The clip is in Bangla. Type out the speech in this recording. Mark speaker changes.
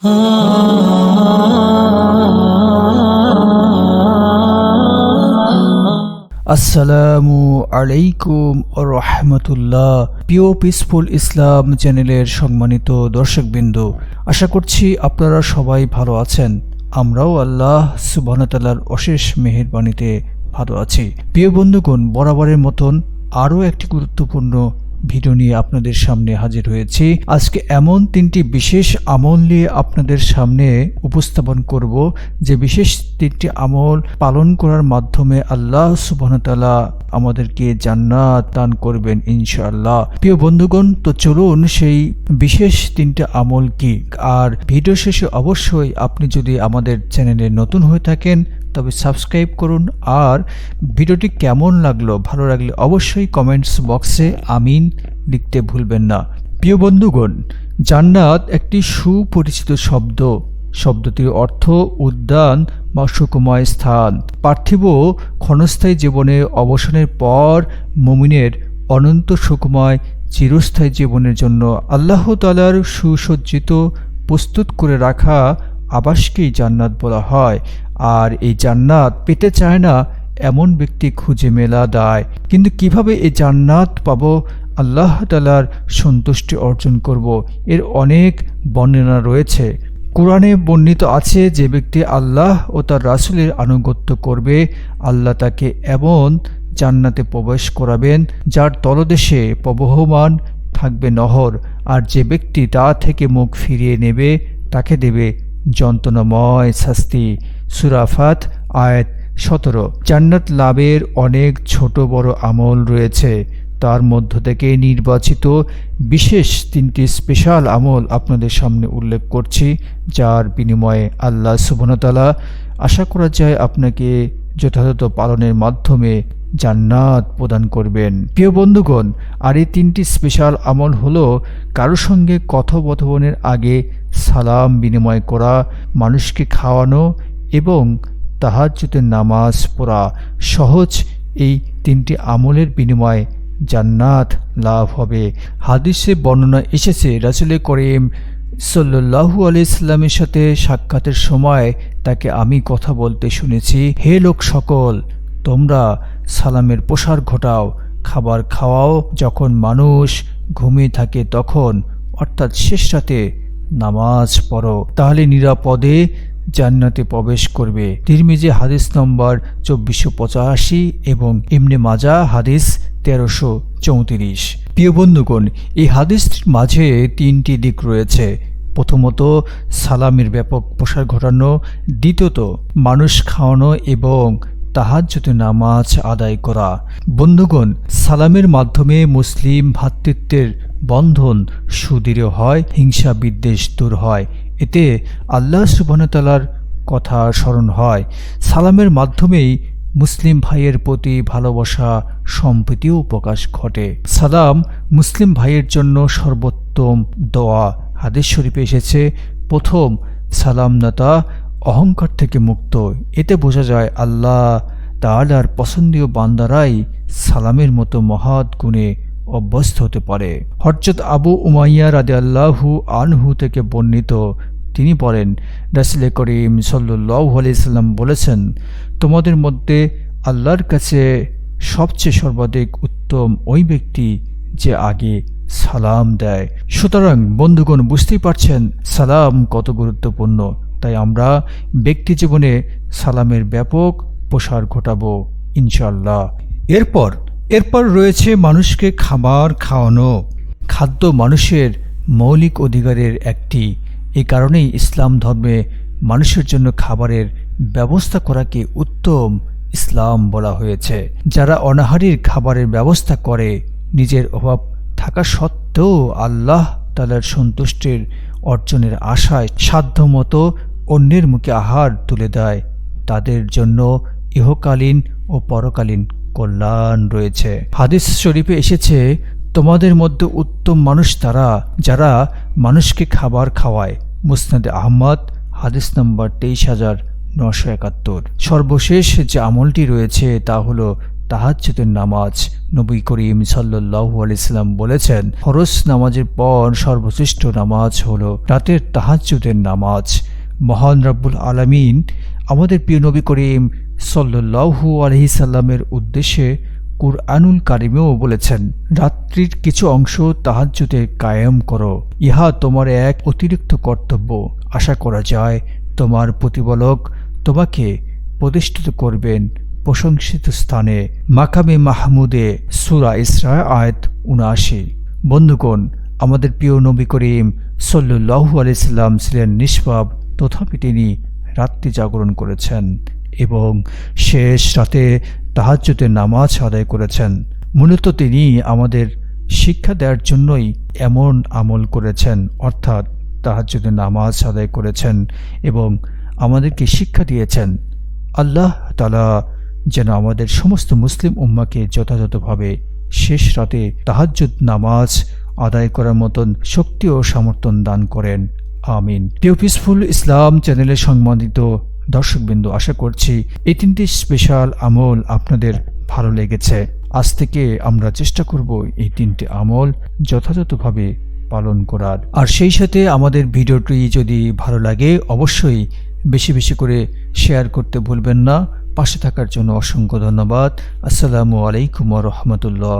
Speaker 1: আসসালামু আলাইকুম রহমতুল্লাহ। প্রিয় পিসফুল ইসলাম চ্যানেলের সম্মানিত দর্শকবৃন্দ, আশা করছি আপনারা সবাই ভালো আছেন। আমরাও আল্লাহ সুবহানাহু ওয়া তাআলার অশেষ মেহেরবানিতে ভালো আছি। প্রিয় বন্ধুগণ, বরাবরের মতন আরও একটি গুরুত্বপূর্ণ ভিডিও নিয়ে আপনাদের সামনে হাজির হয়েছি। আজকে এমন তিনটি বিশেষ আমল নিয়ে আপনাদের সামনে উপস্থাপন করব, যে বিশেষ তিনটি আমল পালন করার মাধ্যমে আল্লাহ সুবহানাহু ওয়া তাআলা আমাদেরকে জান্নাত দান করবেন ইনশাআল্লাহ। প্রিয় বন্ধুগণ, তো চলুন সেই বিশেষ তিনটি আমল কি। আর ভিডিও শেষে অবশ্যই আপনি যদি আমাদের চ্যানেলে নতুন হয়ে থাকেন তবে সাবস্ক্রাইব করুন। আর ভিডিওটি কেমন লাগলো, ভালো লাগলে অবশ্যই কমেন্টস বক্সে আমিন লিখতে ভুলবেন না। প্রিয় বন্ধুগণ, জান্নাত একটি সুপরিচিত শব্দ। শব্দটির অর্থ উদ্যান বা সুখময় স্থান। পার্থিব ক্ষণস্থায়ী জীবনে অবসানের পর মুমিনের অনন্ত সুখময় চিরস্থায়ী জীবনের জন্য আল্লাহ তাআলার সুসজ্জিত প্রস্তুত করে রাখা আবাসকেই জান্নাত বলা হয়। আর এই জান্নাত পেতে চায় না এমন ব্যক্তি খুঁজে মেলা দেয়। কিন্তু কিভাবে এই জান্নাত পাবো, আল্লাহ তাআলার সন্তুষ্টি অর্জন করব, এর অনেক বর্ণনা রয়েছে। কোরআনে বর্ণিত আছে, যে ব্যক্তি আল্লাহ ও তার রাসূলের আনুগত্য করবে, আল্লাহ তাকে এমন জান্নাতে প্রবেশ করাবেন যার তলদেশে প্রবহমান থাকবে নহর। আর যে ব্যক্তি তা থেকে মুখ ফিরিয়ে নেবে তাকে দেবে যন্ত্রণাময় শাস্তি। সূরা ফাত আয়াত 17। জান্নাত লাভের অনেক ছোট বড় আমল রয়েছে, তার মধ্য থেকে নির্বাচিত বিশেষ তিনটি স্পেশাল আমল আপনাদের সামনে উল্লেখ করছি, যার বিনিময়ে আল্লাহ সুবহানাহু ওয়া তাআলা আশা করা যায় আপনাকে যথাযথ পালনের মাধ্যমে জান্নাত প্রদান করবেন। প্রিয় বন্ধুগণ, আর এই তিনটি স্পেশাল আমল হলো কারোর সঙ্গে কথোপকথনের আগে সালাম বিনিময় করা, মানুষকে খাওয়ানো এবং তাহাজ্জুদের নামাজ পড়া। সহজ এই তিনটি আমলের বিনিময়ে জান্নাত লাভ হবে। হাদিসে বর্ণনা এসেছে, রাসূল করিম সাল্লাল্লাহু আলাইহি সাল্লামের সাথে সাক্ষাতের সময় তাকে আমি কথা বলতে শুনেছি, হে লোক সকল, তোমরা সালামের প্রসার ঘটাও, খাবার খাওয়াও, যখন মানুষ ঘুমিয়ে থাকে তখন, অর্থাৎ শেষ রাতে নামাজ পড়ো, তাহলে নিরাপদে জান্নাতে প্রবেশ করবে। তিরমিজি হাদিস নম্বর 2485 এবং ইবনে মাজাহ হাদিস 1334। প্রিয় বন্ধুগণ, এই হাদিসটির মাঝে তিনটি দিক রয়েছে। প্রথমত সালামের ব্যাপক প্রসার ঘটানো, দ্বিতীয়ত মানুষ খাওয়ানো এবং তাহাজ্জুদের নামাজ আদায় করা। বন্ধুগণ, সালামের মাধ্যমে মুসলিম ভ্রাতৃত্বের বন্ধন সুদৃঢ় হয়, হিংসা বিদ্বেষ দূর হয়, এতে আল্লাহ সুবহানাহু ওয়া তাআলার কথা স্মরণ হয়। সালামের মাধ্যমেই মুসলিম ভাইয়ের প্রতি ভালোবাসা সম্প্রীতিও প্রকাশ ঘটে। সালাম মুসলিম ভাইয়ের জন্য সর্বোত্তম দোয়া। হাদিস শরীফে এসেছে, প্রথম সালামদাতা অহংকার থেকে মুক্ত। এতে বোঝা যায় আল্লাহ তাআলার পছন্দীয় বান্দারাই সালামের মতো মহৎ গুণে অভ্যস্ত হতে পারে। হযরত আবু উমাইয়া রাদিয়াল্লাহু আনহু থেকে বর্ণিত, তিনি বলেন, রাসূল করিম সাল্লাল্লাহু আলাইহি সাল্লাম বলেছেন, তোমাদের মধ্যে আল্লাহর কাছে সবচেয়ে সর্বাধিক উত্তম ওই ব্যক্তি যে আগে সালাম দেয়। সুতরাং বন্ধুগণ, বুঝতেই পারছেন সালাম কত গুরুত্বপূর্ণ। তাই আমরা ব্যক্তি জীবনে সালামের ব্যাপক প্রসার ঘটাবো ইনশাআল্লাহ। এরপর রয়েছে মানুষকে খাবার খাওয়ানো। খাদ্য মানুষের মৌলিক অধিকারের একটি। এই কারণেই ইসলাম ধর্মে মানুষের জন্য খাবারের ব্যবস্থা করাকে উত্তম ইসলাম বলা হয়েছে। যারা অনাহারীর খাবারের ব্যবস্থা করে, নিজের অভাব থাকা সত্ত্বেও আল্লাহ তাআলার সন্তুষ্টির অর্জনের আশায় সাধ্যমতো অন্যের মুখে আহার তুলে দেয়, তাদের জন্য ইহকালীন ও পরকালীন কল্যাণ রয়েছে। হাদিস শরীফে এসেছে, তোমাদের মধ্যে উত্তম মানুষ তারা যারা মানুষকে খাবার খাওয়ায়। মুসনাদে আহমদ হাদিস নম্বর 23971। সর্বশেষ যে আমলটি রয়েছে তা হলো তাহাজ্জুদের নামাজ। নবী করিম সাল্লাল্লাহু আলাইহি সাল্লাম বলেছেন, ফরজ নামাজের পর সর্বশ্রেষ্ঠ নামাজ হলো রাতের তাহাজ্জুদের নামাজ। মহান রব্বুল আলামিন আমাদের প্রিয় নবী করিম সাল্লাল্লাহু আলাইহি সাল্লামের উদ্দেশ্যে কুরআনুল কারিমেও বলেছেন, রাত্রির কিছু অংশ তাহাজ্জুদে কায়েম করো, ইহা তোমার এক অতিরিক্ত কর্তব্য। আশা করা যায় তোমার প্রতিপালক তোমাকে প্রতিষ্ঠিত করবেন প্রশংসিত স্থানে। মাকামে মাহমুদে সূরা ইসরা আয়াত ৭৯। বন্ধুগণ, আমাদের প্রিয় নবী করিম সাল্লাল্লাহু আলাইহি সাল্লাম ছিলেন নিষ্পাপ, তথাপি তিনি রাত্রি জাগরণ করেছেন এবং শেষ রাতে তাহাজ্জুদের নামাজ আদায় করেছেন। মূলত তিনি আমাদের শিক্ষা দেওয়ার জন্যই এমন আমল করেছেন, অর্থাৎ তাহাজ্জুদের নামাজ আদায় করেছেন এবং আমাদেরকে শিক্ষা দিয়েছেন। আল্লাহ তাআলা যেন আমাদের সমস্ত মুসলিম উম্মাকে যথাযথভাবে শেষ রাতে তাহাজ্জুদ নামাজ আদায় করার মতন শক্তি ও সমর্থন দান করেন, আমিন। প্রিয় পিসফুল ইসলাম চ্যানেলের সম্মানিত দর্শকবৃন্দ, আশা করছি এই 3টি স্পেশাল আমল আপনাদের ভালো লেগেছে। আজ থেকে আমরা চেষ্টা করব এই 3টি আমল যথাযথভাবে পালন করার। আর সেই সাথে আমাদের ভিডিওটি যদি ভালো লাগে অবশ্যই বেশি বেশি করে শেয়ার করতে ভুলবেন না। পাশে থাকার জন্য অসংখ্য ধন্যবাদ। আসসালামু আলাইকুম ওয়া রাহমাতুল্লাহ।